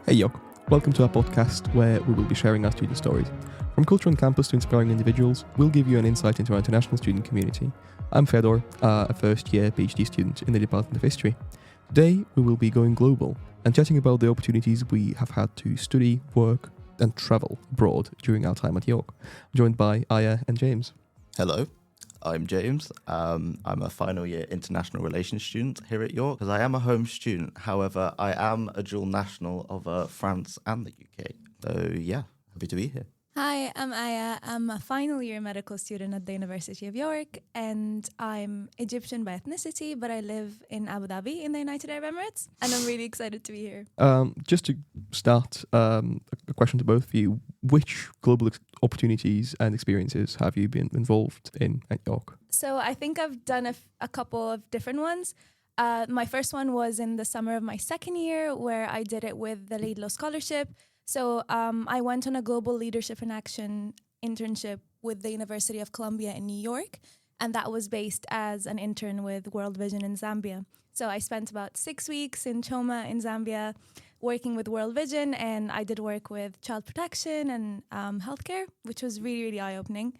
Hey Yok, welcome to our podcast where we will be sharing our student stories. From culture on campus to inspiring individuals, we'll give you an insight into our international student community. I'm Fedor, a first-year PhD student in the Department of History. Today, we will be going global and chatting about the opportunities we have had to study, work, and travel abroad during our time at York. I'm joined by Aya and James. Hello, I'm James. I'm a final year international relations student here at York because I am a home student. However, I am a dual national of France and the UK. So yeah, happy to be here. Hi, I'm Aya. I'm a final year medical student at the University of York, and I'm Egyptian by ethnicity, but I live in Abu Dhabi in the United Arab Emirates, and I'm really excited to be here. Just to start, a question to both of you. Which global opportunities and experiences have you been involved in at York? So I think I've done a couple of different ones. My first one was in the summer of my second year, where I did it with the Laidlaw Scholarship. So I went on a global leadership and action internship with the University of Columbia in New York, and that was based as an intern with World Vision in Zambia. So I spent about 6 weeks in Choma in Zambia working with World Vision, and I did work with child protection and healthcare, which was really, really eye-opening.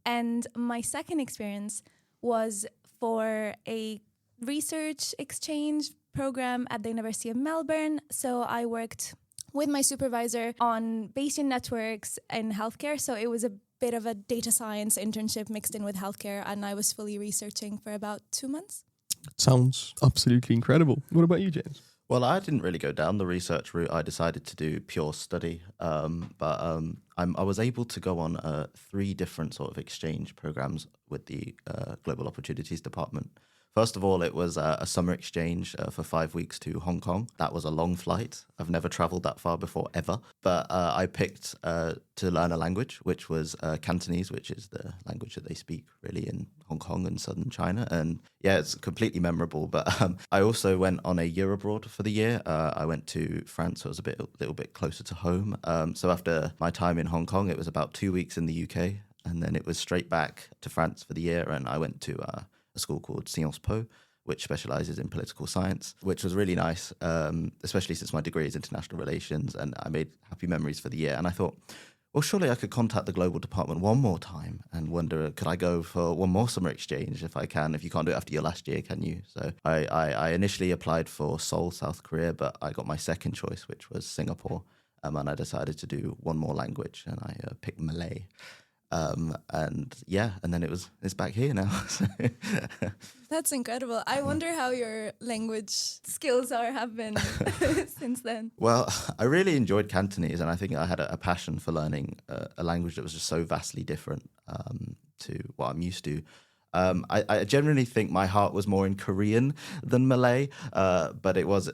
And my second experience was for a research exchange program at the University of Melbourne. So I worked with my supervisor on Bayesian networks in healthcare. So it was a bit of a data science internship mixed in with healthcare, and I was fully researching for about 2 months. Sounds absolutely incredible. What about you, James? Well, I didn't really go down the research route. I decided to do pure study, but I was able to go on 3 different sort of exchange programs with the Global Opportunities Department. First of all, it was a summer exchange for 5 weeks to Hong Kong. That was a long flight. I've never traveled that far before, ever. But I picked to learn a language, which was Cantonese, which is the language that they speak really in Hong Kong and southern China. And yeah, it's completely memorable. But I also went on a year abroad for the year. I went to France, so it was a little bit closer to home. So after my time in Hong Kong, it was about 2 weeks in the UK. And then it was straight back to France for the year. And I went to a school called Sciences Po, which specializes in political science, which was really nice, especially since my degree is international relations, and I made happy memories for the year. And I thought, well, surely I could contact the global department one more time and wonder, could I go for one more summer exchange if I can? If you can't do it after your last year, can you? So I initially applied for Seoul, South Korea, but I got my second choice, which was Singapore, and I decided to do one more language, and I picked Malay. And then it's back here now. That's incredible. I wonder how your language skills have been since then. Well, I really enjoyed Cantonese, and I think I had a passion for learning a language that was just so vastly different to what I'm used to. I generally think my heart was more in Korean than Malay, but it was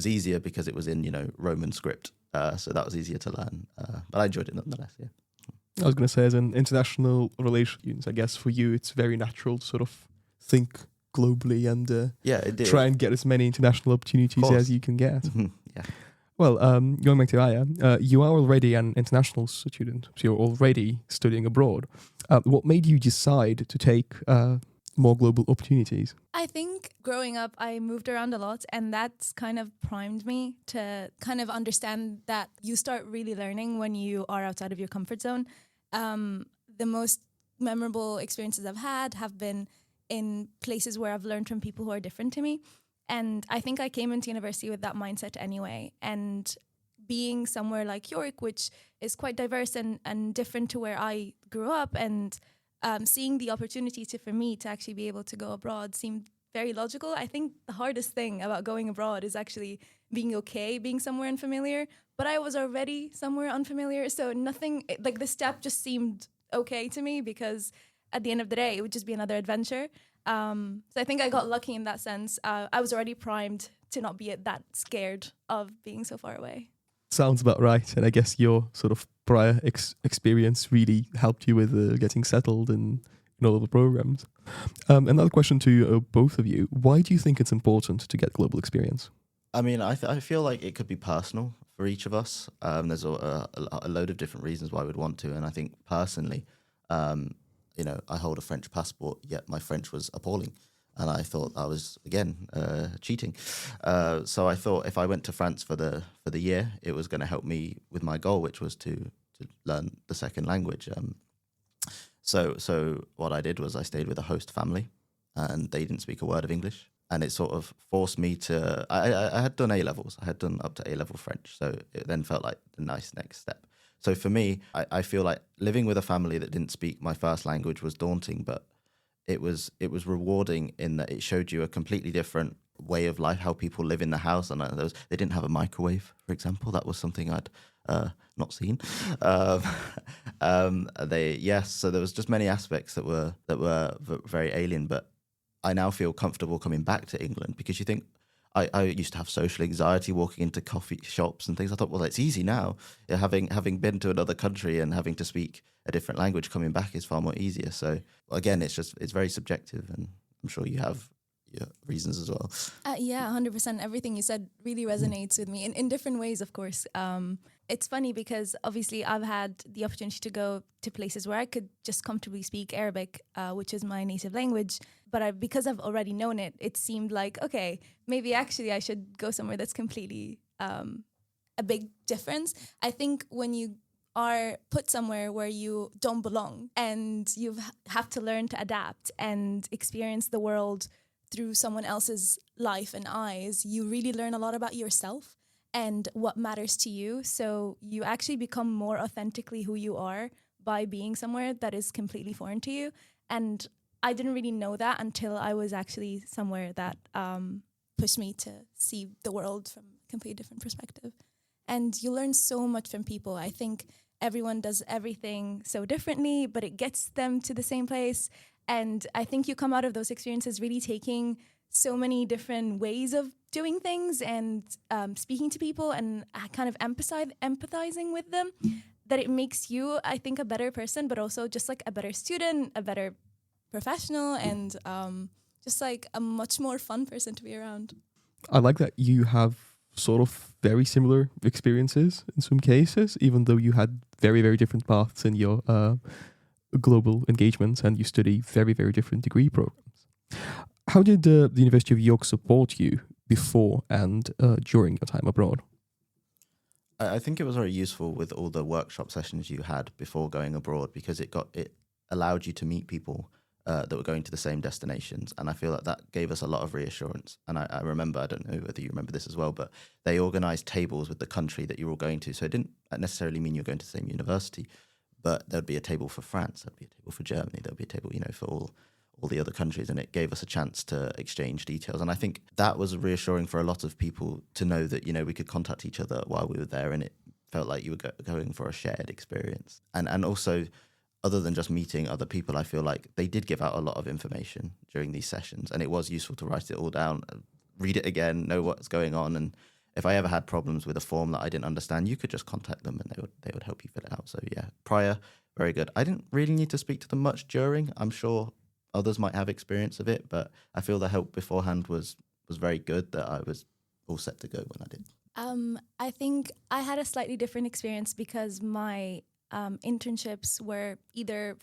easier because it was in Roman script, so that was easier to learn. But I enjoyed it nonetheless. Yeah. I was going to say, as an international relations, I guess for you it's very natural to sort of think globally and try and get as many international opportunities as you can get. Yeah. Well, going back to Aya, you are already an international student, so you're already studying abroad. What made you decide to take more global opportunities? I think growing up, I moved around a lot, and that's kind of primed me to kind of understand that you start really learning when you are outside of your comfort zone. The most memorable experiences I've had have been in places where I've learned from people who are different to me. And I think I came into university with that mindset anyway. And being somewhere like York, which is quite diverse and different to where I grew up, and seeing the opportunity for me to actually be able to go abroad seemed very logical. I think the hardest thing about going abroad is actually being okay being somewhere unfamiliar. But I was already somewhere unfamiliar, so nothing, like the step just seemed okay to me, because at the end of the day, it would just be another adventure. So I think I got lucky in that sense. I was already primed to not be that scared of being so far away. Sounds about right. And I guess your sort of prior experience really helped you with getting settled in all of the programs. Another question to both of you. Why do you think it's important to get global experience? I mean, I feel like it could be personal for each of us. There's a load of different reasons why we'd want to. And I think personally, I hold a French passport, yet my French was appalling. and I thought I was again cheating. So I thought if I went to France for the year, it was going to help me with my goal, which was to learn the second language. So what I did was I stayed with a host family, and they didn't speak a word of English. And it sort of forced me to. I had done A-levels. I had done up to A-level French, so it then felt like the nice next step. So for me, I feel like living with a family that didn't speak my first language was daunting, but it was rewarding in that it showed you a completely different way of life, how people live in the house. And they didn't have a microwave, for example. That was something I'd not seen. So there was just many aspects that were very alien, but I now feel comfortable coming back to England because you think I used to have social anxiety walking into coffee shops and things. I thought, well, it's easy now. Yeah, having been to another country and having to speak a different language, coming back is far more easier. So again, it's very subjective, and I'm sure you have your reasons as well. Yeah, 100%. Everything you said really resonates with me in different ways, of course. It's funny because obviously I've had the opportunity to go to places where I could just comfortably speak Arabic, which is my native language. But because I've already known it, it seemed like, okay, maybe actually I should go somewhere that's completely a big difference. I think when you are put somewhere where you don't belong and you have to learn to adapt and experience the world through someone else's life and eyes, you really learn a lot about yourself and what matters to you. So you actually become more authentically who you are by being somewhere that is completely foreign to you. And I didn't really know that until I was actually somewhere that pushed me to see the world from a completely different perspective. And you learn so much from people. I think everyone does everything so differently, but it gets them to the same place. And I think you come out of those experiences really taking so many different ways of doing things and speaking to people and kind of empathizing with them, that it makes you, I think, a better person, but also just like a better student, a better professional, and just like a much more fun person to be around. I like that you have sort of very similar experiences in some cases, even though you had very, very different paths in your global engagements and you study very, very different degree programs. How did the University of York support you before and during your time abroad? I think it was very useful with all the workshop sessions you had before going abroad, because it allowed you to meet people that were going to the same destinations. And I feel like that gave us a lot of reassurance. And I remember, I don't know whether you remember this as well, but they organised tables with the country that you were all going to. So it didn't necessarily mean you're going to the same university, but there'd be a table for France, there'd be a table for Germany, there'd be a table, for all the other countries. And it gave us a chance to exchange details. And I think that was reassuring for a lot of people to know that, we could contact each other while we were there, and it felt like you were going for a shared experience. And also, other than just meeting other people, I feel like they did give out a lot of information during these sessions, and it was useful to write it all down, read it again, know what's going on. And if I ever had problems with a form that I didn't understand, you could just contact them and they would help you fill it out. So yeah, prior, very good. I didn't really need to speak to them much during. I'm sure others might have experience of it, but I feel the help beforehand was very good, that I was all set to go when I did. I think I had a slightly different experience because my internships were either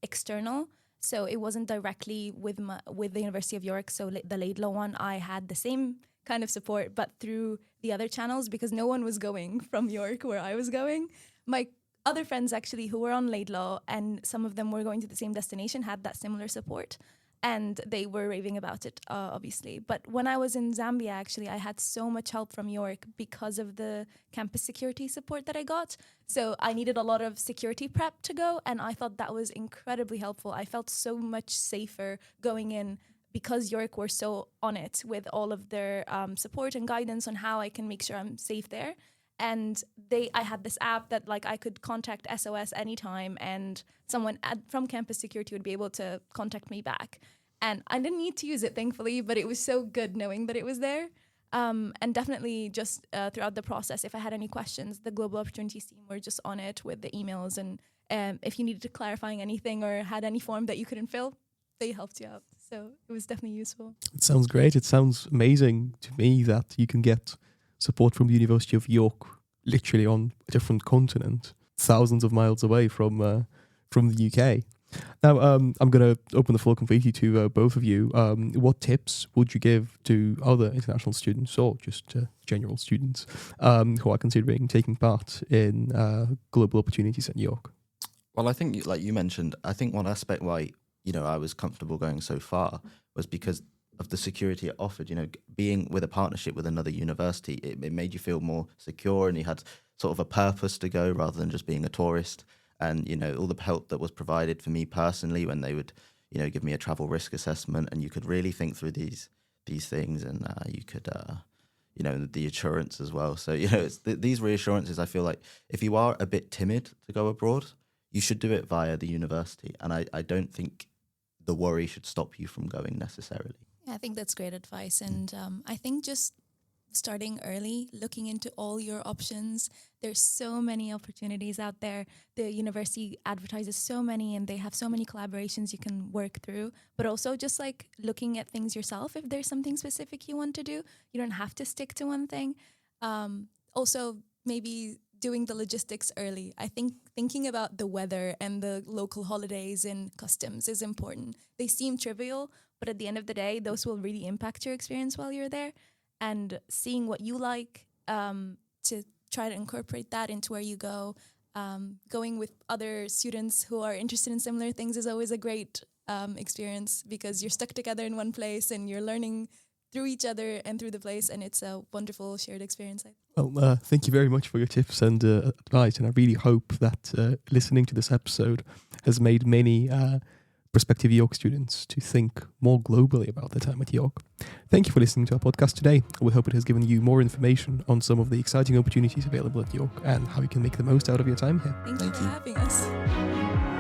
external, so it wasn't directly with the University of York. So the Laidlaw one, I had the same kind of support, but through the other channels, because no one was going from York where I was going. My other friends actually who were on Laidlaw, and some of them were going to the same destination, had that similar support. And they were raving about it, obviously. But when I was in Zambia, actually, I had so much help from York because of the campus security support that I got. So I needed a lot of security prep to go, and I thought that was incredibly helpful. I felt so much safer going in because York were so on it with all of their support and guidance on how I can make sure I'm safe there. And I had this app that I could contact SOS anytime, and someone from campus security would be able to contact me back. And I didn't need to use it, thankfully, but it was so good knowing that it was there. And definitely just throughout the process, if I had any questions, the Global Opportunities team were just on it with the emails. And if you needed to clarifying anything or had any form that you couldn't fill, they helped you out. So it was definitely useful. It sounds great. It sounds amazing to me that you can get support from the University of York literally on a different continent, thousands of miles away from the UK. Now, I'm going to open the floor completely to both of you. What tips would you give to other international students or just general students who are considering taking part in global opportunities at York? Well, I think, like you mentioned, I think one aspect why, I was comfortable going so far was because of the security it offered. Being with a partnership with another university, it made you feel more secure, and you had sort of a purpose to go rather than just being a tourist. And, all the help that was provided for me personally when they would, give me a travel risk assessment, and you could really think through these things, and you could, the assurance as well. So, it's these reassurances, I feel like if you are a bit timid to go abroad, you should do it via the university. And I don't think the worry should stop you from going necessarily. Yeah, I think that's great advice. And I think just starting early, looking into all your options. There's so many opportunities out there. The university advertises so many, and they have so many collaborations you can work through. But also just like looking at things yourself. If there's something specific you want to do, you don't have to stick to one thing. Also, maybe doing the logistics early. I think thinking about the weather and the local holidays and customs is important. They seem trivial, but at the end of the day, those will really impact your experience while you're there. And seeing what you like to try to incorporate that into where you go. Going with other students who are interested in similar things is always a great experience, because you're stuck together in one place and you're learning through each other and through the place, and it's a wonderful shared experience. Well, thank you very much for your tips and advice, and I really hope that listening to this episode has made many prospective York students to think more globally about their time at York. Thank you for listening to our podcast today. We hope it has given you more information on some of the exciting opportunities available at York and how you can make the most out of your time here. Thank you for having us.